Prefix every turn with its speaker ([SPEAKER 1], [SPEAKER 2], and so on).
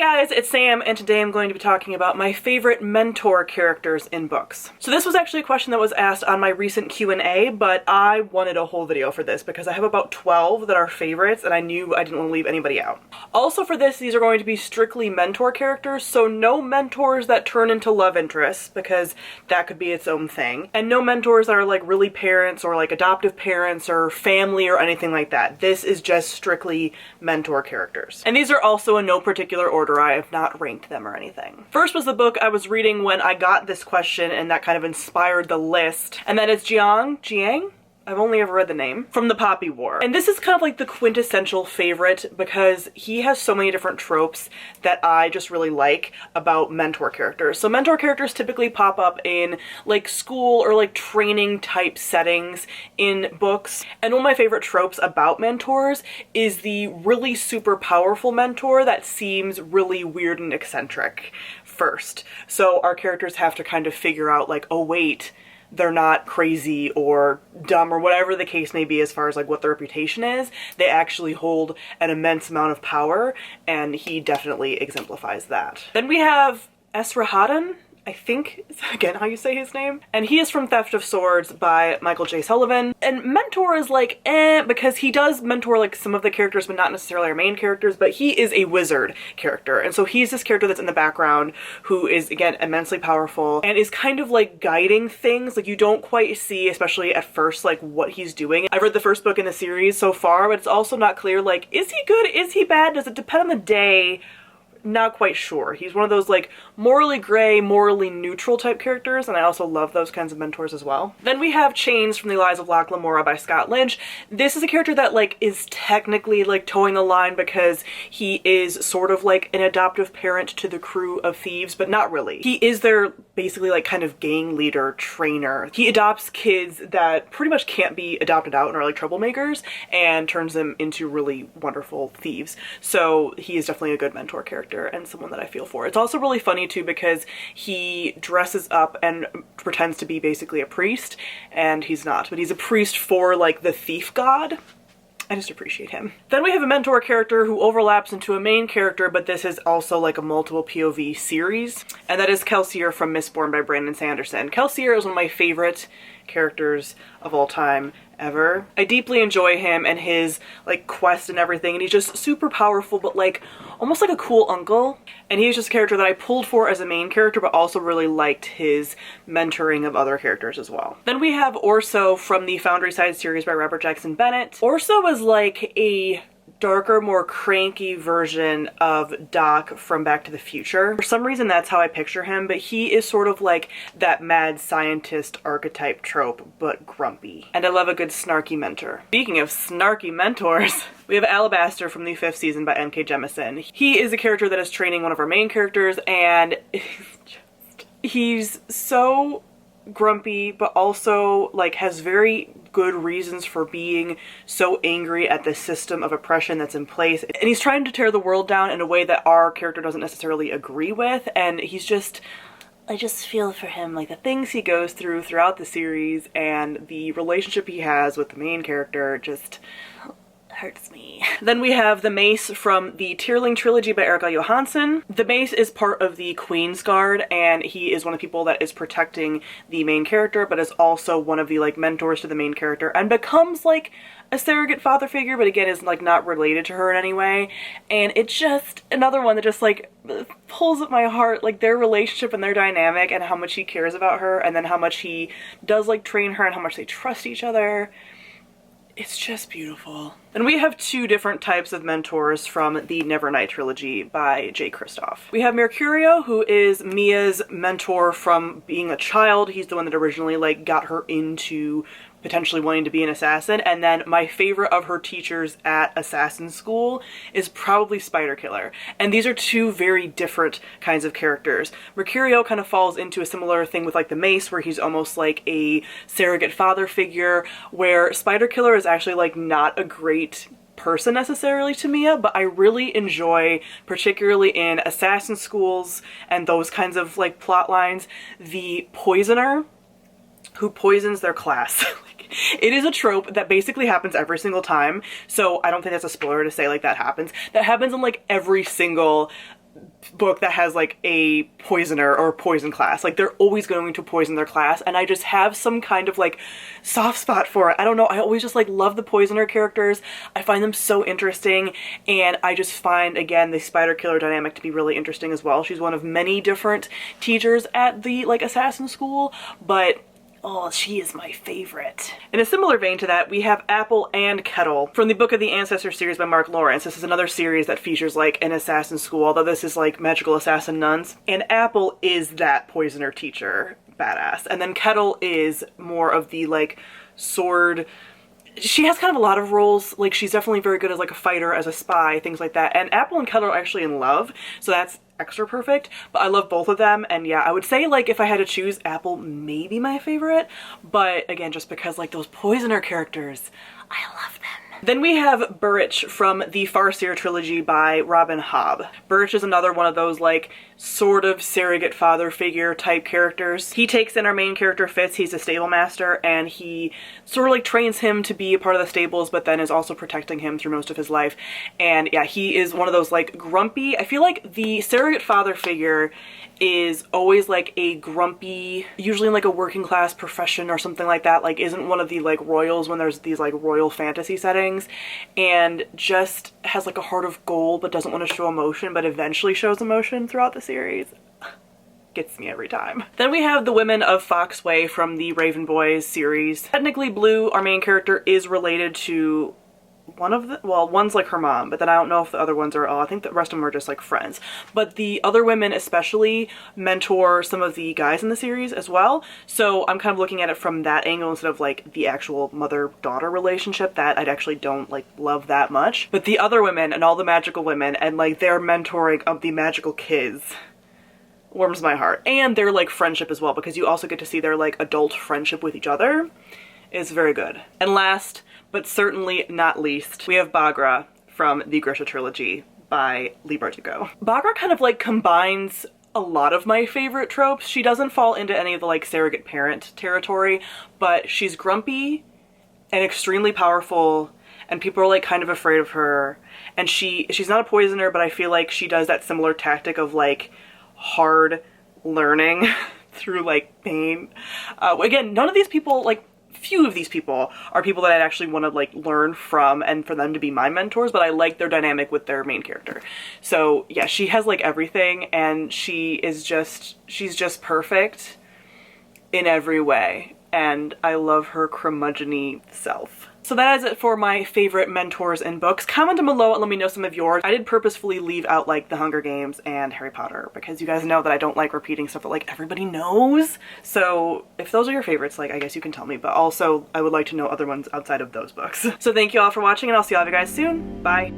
[SPEAKER 1] guys, it's Sam, and today I'm going to be talking about my favorite mentor characters in books. So this was actually a question that was asked on my recent Q&A, but I wanted a whole video for this because I have about 12 that are favorites and I knew I didn't want to leave anybody out. Also for this, these are going to be strictly mentor characters, so no mentors that turn into love interests because that could be its own thing. And no mentors that are like really parents or like adoptive parents or family or anything like that. This is just strictly mentor characters. And these are also in no particular order. I have not ranked them or anything. First was the book I was reading when I got this question, and that kind of inspired the list, and that is Jiongjiang? I've only ever read the name, from the Poppy War. And this is kind of like the quintessential favorite because he has so many different tropes that I just really like about mentor characters. So mentor characters typically pop up in like school or like training type settings in books. And one of my favorite tropes about mentors is the really super powerful mentor that seems really weird and eccentric first. So our characters have to kind of figure out like, oh wait, they're not crazy or dumb or whatever the case may be as far as like what their reputation is. They actually hold an immense amount of power, and he definitely exemplifies that. Then we have Esrahaddon, I think is again how you say his name. And he is from Theft of Swords by Michael J. Sullivan. And mentor is like because he does mentor like some of the characters but not necessarily our main characters, but he is a wizard character. And so he's this character that's in the background who is again immensely powerful and is kind of like guiding things. Like you don't quite see, especially at first, like what he's doing. I've read the first book in the series so far, but it's also not clear like, is he good? Is he bad? Does it depend on the day? Not quite sure. He's one of those like morally gray, morally neutral type characters, and I also love those kinds of mentors as well. Then we have Chains from the Lives of Locke Lamora by Scott Lynch. This is a character that like is technically like towing the line because he is sort of like an adoptive parent to the crew of thieves, but not really. He is their basically like kind of gang leader trainer. He adopts kids that pretty much can't be adopted out and are like troublemakers and turns them into really wonderful thieves. So he is definitely a good mentor character and someone that I feel for. It's also really funny too because he dresses up and pretends to be basically a priest, and he's not, but he's a priest for like the thief god. I just appreciate him. Then we have a mentor character who overlaps into a main character, but this is also like a multiple POV series, and that is Kelsier from Mistborn by Brandon Sanderson. Kelsier is one of my favorite characters of all time ever. I deeply enjoy him and his like quest and everything, and he's just super powerful but like almost like a cool uncle, and he's just a character that I pulled for as a main character but also really liked his mentoring of other characters as well. Then we have Orso from the Foundry Side series by Robert Jackson Bennett. Orso is like a darker, more cranky version of Doc from Back to the Future. For some reason that's how I picture him, but he is sort of like that mad scientist archetype trope, but grumpy. And I love a good snarky mentor. Speaking of snarky mentors, we have Alabaster from the 5th season by N.K. Jemisin. He is a character that is training one of our main characters, and he's so grumpy but also like has very good reasons for being so angry at the system of oppression that's in place, and he's trying to tear the world down in a way that our character doesn't necessarily agree with, and he's just, I just feel for him, like the things he goes through throughout the series and the relationship he has with the main character just hurts me. Then we have the Mace from the Tierling trilogy by Erica Johansson. The Mace is part of the Queen's Guard, and he is one of the people that is protecting the main character, but is also one of the like mentors to the main character and becomes like a surrogate father figure, but again is like not related to her in any way. And it's just another one that just like pulls at my heart, like their relationship and their dynamic and how much he cares about her, and then how much he does like train her and how much they trust each other. It's just beautiful. And we have two different types of mentors from the Nevernight trilogy by Jay Kristoff. We have Mercurio, who is Mia's mentor from being a child. He's the one that originally like got her into potentially wanting to be an assassin. And then my favorite of her teachers at assassin school is probably Spiderkiller. And these are two very different kinds of characters. Mercurio kind of falls into a similar thing with like the Mace, where he's almost like a surrogate father figure, where Spiderkiller is actually like not a great person necessarily to Mia, but I really enjoy, particularly in assassin schools and those kinds of like plot lines, the poisoner who poisons their class. It is a trope that basically happens every single time, so I don't think that's a spoiler to say like that happens. That happens in like every single book that has like a poisoner or poison class. Like they're always going to poison their class, and I just have some kind of like soft spot for it. I don't know, I always just like love the poisoner characters. I find them so interesting, and I just find again the spiderkiller dynamic to be really interesting as well. She's one of many different teachers at the like assassin school, but oh, she is my favorite. In a similar vein to that, we have Apple and Kettle from the Book of the Ancestor series by Mark Lawrence. This is another series that features like an assassin school, although this is like magical assassin nuns. And Apple is that poisoner teacher badass. And then Kettle is more of the like sword. She has kind of a lot of roles. Like she's definitely very good as like a fighter, as a spy, things like that. And Apple and Kettle are actually in love, so that's extra perfect, but I love both of them. And yeah, I would say like if I had to choose, Apple may be my favorite, but again, just because like those poisoner characters, I love them. Then we have Burritch from the Farseer trilogy by Robin Hobb. Burritch is another one of those like sort of surrogate father figure type characters. He takes in our main character Fitz. He's a stable master, and he sort of like trains him to be a part of the stables, but then is also protecting him through most of his life. And yeah, he is one of those like grumpy, I feel like the surrogate father figure is always like a grumpy, usually in like a working class profession or something like that, like isn't one of the like royals when there's these like royal fantasy settings, and just has like a heart of gold but doesn't want to show emotion, but eventually shows emotion throughout the series. Gets me every time. Then we have the women of Foxway from the Raven Boys series. Technically Blue, our main character, is related to one of the, well, one's like her mom, but then I don't know if the other ones are, I think the rest of them are just like friends. But the other women especially mentor some of the guys in the series as well. So I'm kind of looking at it from that angle instead of like the actual mother-daughter relationship that I actually don't like love that much. But the other women and all the magical women and like their mentoring of the magical kids warms my heart. And their like friendship as well, because you also get to see their like adult friendship with each other. Is very good. And last, but certainly not least, we have Bagra from the Grisha trilogy by Leigh Bardugo. Bagra kind of like combines a lot of my favorite tropes. She doesn't fall into any of the like surrogate parent territory, but she's grumpy and extremely powerful, and people are like kind of afraid of her. And she's not a poisoner, but I feel like she does that similar tactic of like hard learning through like pain. Again, none of these people, like few of these people are people that I'd actually want to like learn from and for them to be my mentors, but I like their dynamic with their main character. So yeah, she has like everything, and she's just perfect in every way, and I love her curmudgeon-y self. So that is it for my favorite mentors in books. Comment down below and let me know some of yours. I did purposefully leave out like The Hunger Games and Harry Potter because you guys know that I don't like repeating stuff that like everybody knows. So if those are your favorites, like I guess you can tell me, but also I would like to know other ones outside of those books. So thank you all for watching, and I'll see all of you guys soon. Bye.